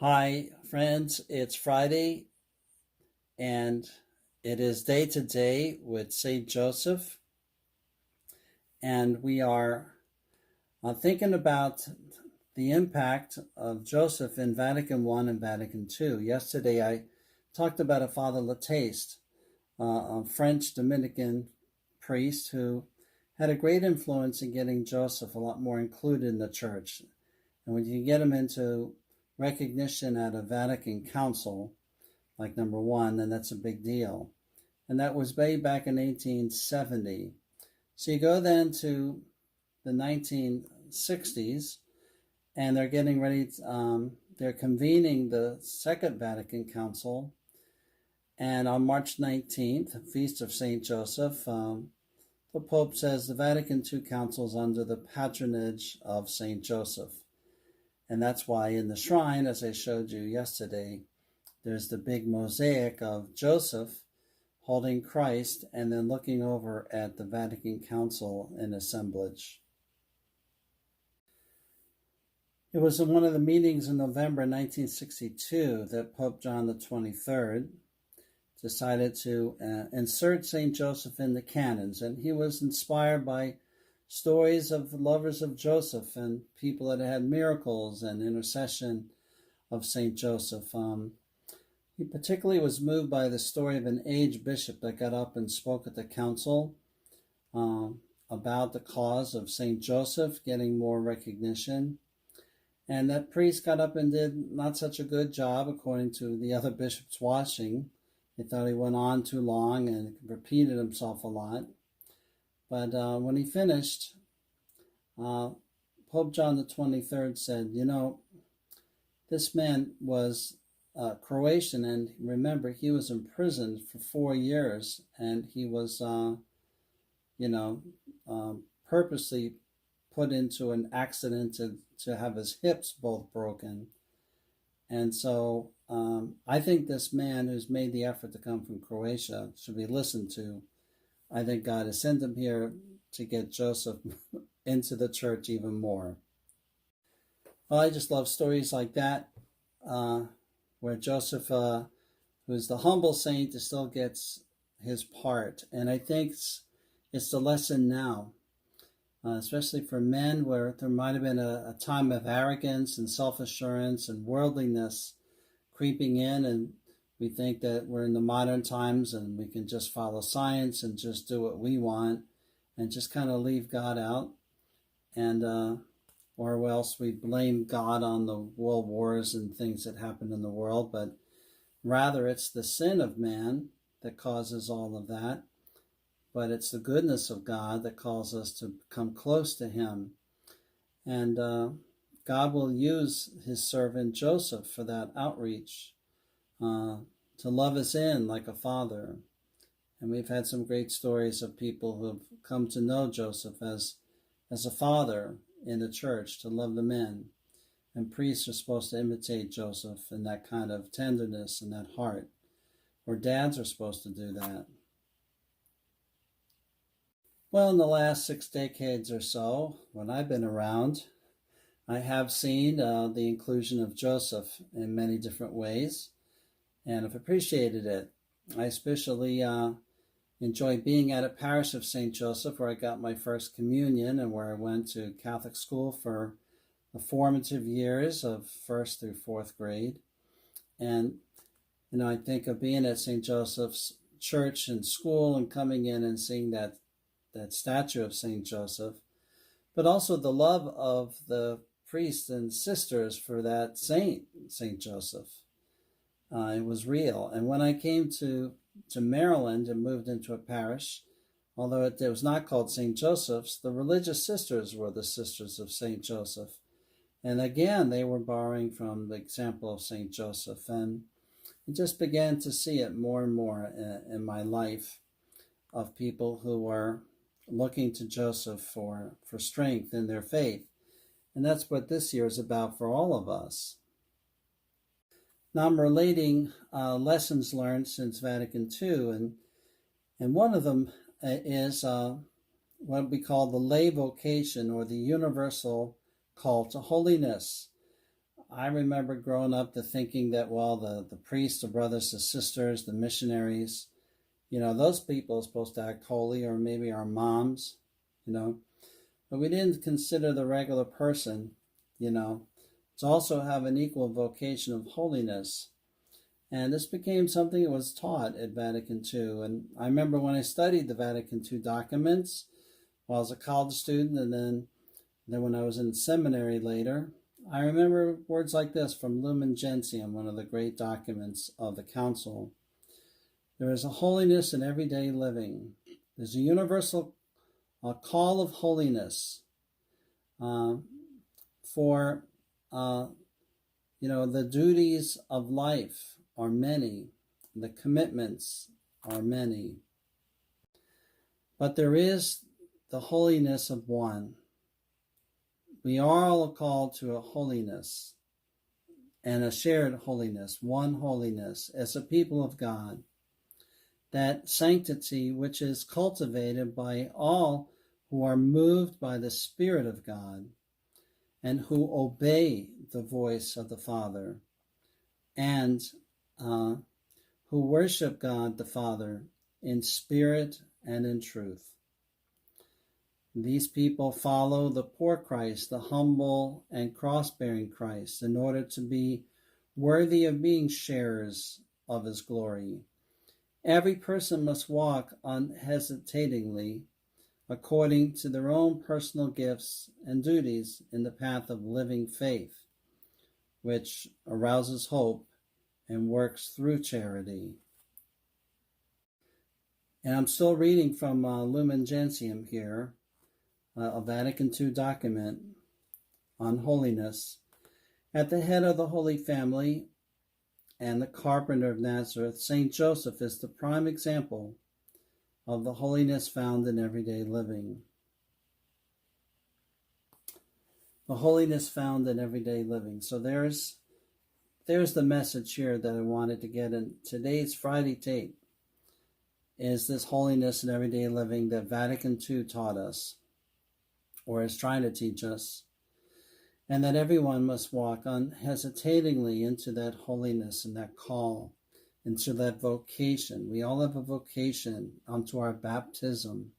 Hi, friends. It's Friday, and it is Day to Day with St. Joseph. And we are thinking about the impact of Joseph in Vatican I and Vatican II. Yesterday, I talked about a Father Lataste, a French Dominican priest who had a great influence in getting Joseph a lot more included in the church. And when you get him into recognition at a Vatican Council, like number one, then that's a big deal. And that was way back in 1870. So you go then to the 1960s, and they're getting ready, they're convening the Second Vatican Council. And on March 19th, Feast of St. Joseph, the Pope says the Vatican II Council is under the patronage of St. Joseph. And that's why in the shrine, as I showed you yesterday, there's the big mosaic of Joseph holding Christ and then looking over at the Vatican Council in assemblage. It was in one of the meetings in November 1962 that Pope John the 23rd decided to insert St. Joseph in the canons, and he was inspired by stories of lovers of Joseph and people that had miracles and intercession of St. Joseph. He particularly was moved by the story of an aged bishop that got up and spoke at the council about the cause of St. Joseph getting more recognition. And that priest got up and did not such a good job, according to the other bishops watching. They thought he went on too long and repeated himself a lot. But when he finished, Pope John the 23rd said, this man was Croatian, and remember, he was imprisoned for 4 years, and he was, purposely put into an accident to have his hips both broken. And so I think this man who's made the effort to come from Croatia should be listened to. I think God has sent him here to get Joseph into the church even more. Well, I just love stories like that, where Joseph, who's the humble saint, still gets his part. And I think it's the lesson now, especially for men, where there might have been a time of arrogance and self-assurance and worldliness creeping in, and we think that we're in the modern times and we can just follow science and just do what we want and just kind of leave God out, and or else we blame God on the world wars and things that happen in the world. But rather, it's the sin of man that causes all of that. But it's the goodness of God that calls us to come close to him. And God will use his servant Joseph for that outreach, to love us in like a father. And we've had some great stories of people who have come to know Joseph as a father in the church, to love the men. And priests are supposed to imitate Joseph in that kind of tenderness and that heart, or dads are supposed to do that. Well, in the last 6 decades or so, when I've been around, I have seen the inclusion of Joseph in many different ways, and I've appreciated it. I especially enjoy being at a parish of St. Joseph, where I got my first communion and where I went to Catholic school for the formative years of 1st through 4th grade. And, I think of being at St. Joseph's church and school and coming in and seeing that statue of St. Joseph, but also the love of the priests and sisters for that saint, St. Joseph. It was real. And when I came to Maryland and moved into a parish, although it was not called St. Joseph's, the religious sisters were the sisters of St. Joseph. And again, they were borrowing from the example of St. Joseph. And I just began to see it more and more in my life, of people who were looking to Joseph for strength in their faith. And that's what this year is about for all of us. Now I'm relating lessons learned since Vatican II, and one of them is what we call the lay vocation, or the universal call to holiness. I remember growing up to thinking that, well, the priests, the brothers, the sisters, the missionaries, those people are supposed to act holy, or maybe our moms, but we didn't consider the regular person, to also have an equal vocation of holiness. And this became something that was taught at Vatican II. And I remember when I studied the Vatican II documents while I was a college student, and then when I was in seminary later, I remember words like this from Lumen Gentium, one of the great documents of the Council. There is a holiness in everyday living. There's a universal call of holiness for, the duties of life are many. The commitments are many. But there is the holiness of one. We are all called to a holiness and a shared holiness, one holiness as a people of God. That sanctity which is cultivated by all who are moved by the Spirit of God and who obey the voice of the Father and who worship God the Father in spirit and in truth. These people follow the poor Christ, the humble and cross-bearing Christ, in order to be worthy of being sharers of his glory. Every person must walk unhesitatingly according to their own personal gifts and duties in the path of living faith, which arouses hope and works through charity. And I'm still reading from Lumen Gentium here, a Vatican II document on holiness. At the head of the Holy Family and the carpenter of Nazareth, St. Joseph is the prime example of the holiness found in everyday living. The holiness found in everyday living. So there's the message here that I wanted to get in today's Friday tape, is this holiness in everyday living that Vatican II taught us, or is trying to teach us, and that everyone must walk unhesitatingly into that holiness and that call, into that vocation. We all have a vocation unto our baptism.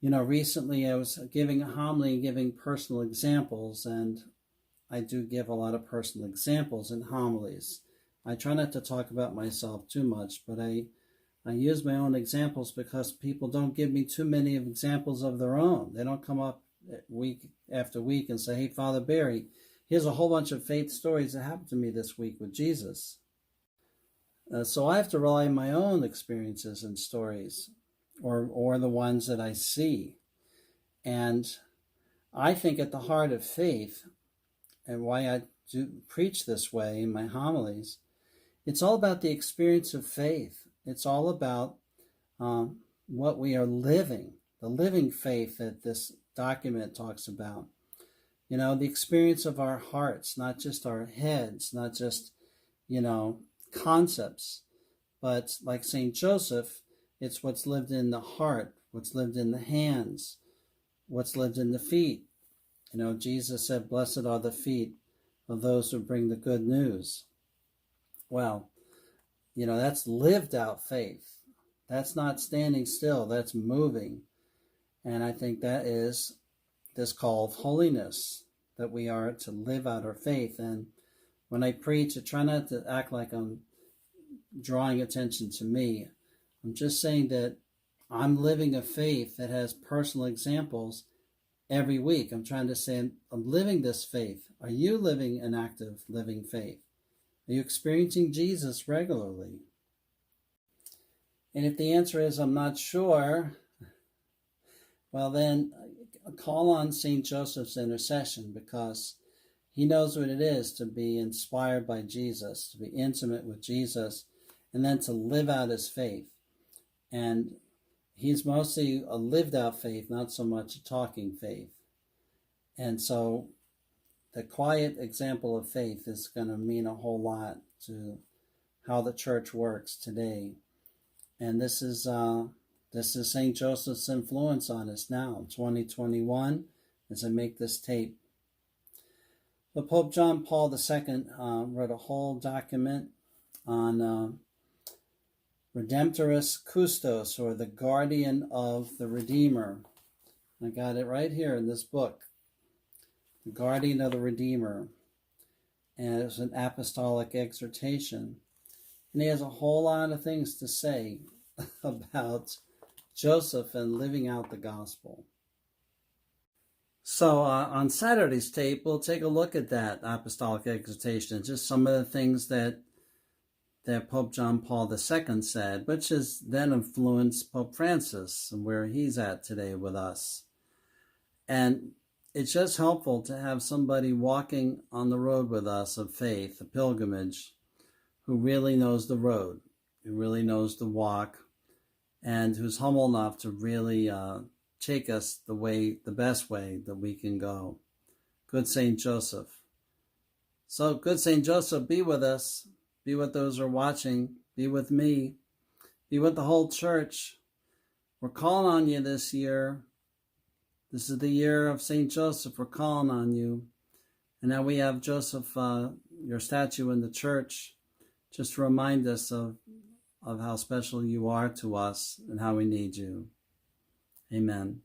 Recently I was giving a homily and giving personal examples, and I do give a lot of personal examples in homilies. I try not to talk about myself too much, but I use my own examples because people don't give me too many examples of their own. They don't come up week after week and say, hey, Father Barry, here's a whole bunch of faith stories that happened to me this week with Jesus. So I have to rely on my own experiences and stories, or the ones that I see. And I think at the heart of faith, and why I do preach this way in my homilies, it's all about the experience of faith. It's all about what we are living, the living faith that this document talks about. The experience of our hearts, not just our heads, not just, concepts, but like St. Joseph, it's what's lived in the heart, what's lived in the hands, what's lived in the feet. Jesus said, blessed are the feet of those who bring the good news. Well, that's lived out faith. That's not standing still, that's moving. And I think that is this call of holiness, that we are to live out our faith. And when I preach, I try not to act like I'm drawing attention to me. I'm just saying that I'm living a faith that has personal examples every week. I'm trying to say, I'm living this faith. Are you living an active, living faith? Are you experiencing Jesus regularly? And if the answer is, I'm not sure, well then, call on St. Joseph's intercession, because he knows what it is to be inspired by Jesus, to be intimate with Jesus, and then to live out his faith. And he's mostly a lived out faith, not so much a talking faith. And so the quiet example of faith is going to mean a whole lot to how the church works today. And this is St. Joseph's influence on us now, 2021, as I make this tape. But Pope John Paul II wrote a whole document on Redemptoris Custos, or the guardian of the Redeemer. I got it right here in this book, the guardian of the Redeemer. And it's an apostolic exhortation. And he has a whole lot of things to say about Joseph and living out the gospel. So on Saturday's tape, we'll take a look at that apostolic exhortation, just some of the things that Pope John Paul II said, which has then influenced Pope Francis and where he's at today with us. And it's just helpful to have somebody walking on the road with us of faith, a pilgrimage, who really knows the road, who really knows the walk, and who's humble enough to really take us the best way that we can go. Good Saint Joseph. So, good Saint Joseph, be with us. Be with those who are watching. Be with me. Be with the whole church. We're calling on you this year. This is the year of Saint Joseph. We're calling on you. And now we have Joseph, your statue in the church, just to remind us of how special you are to us and how we need you. Amen.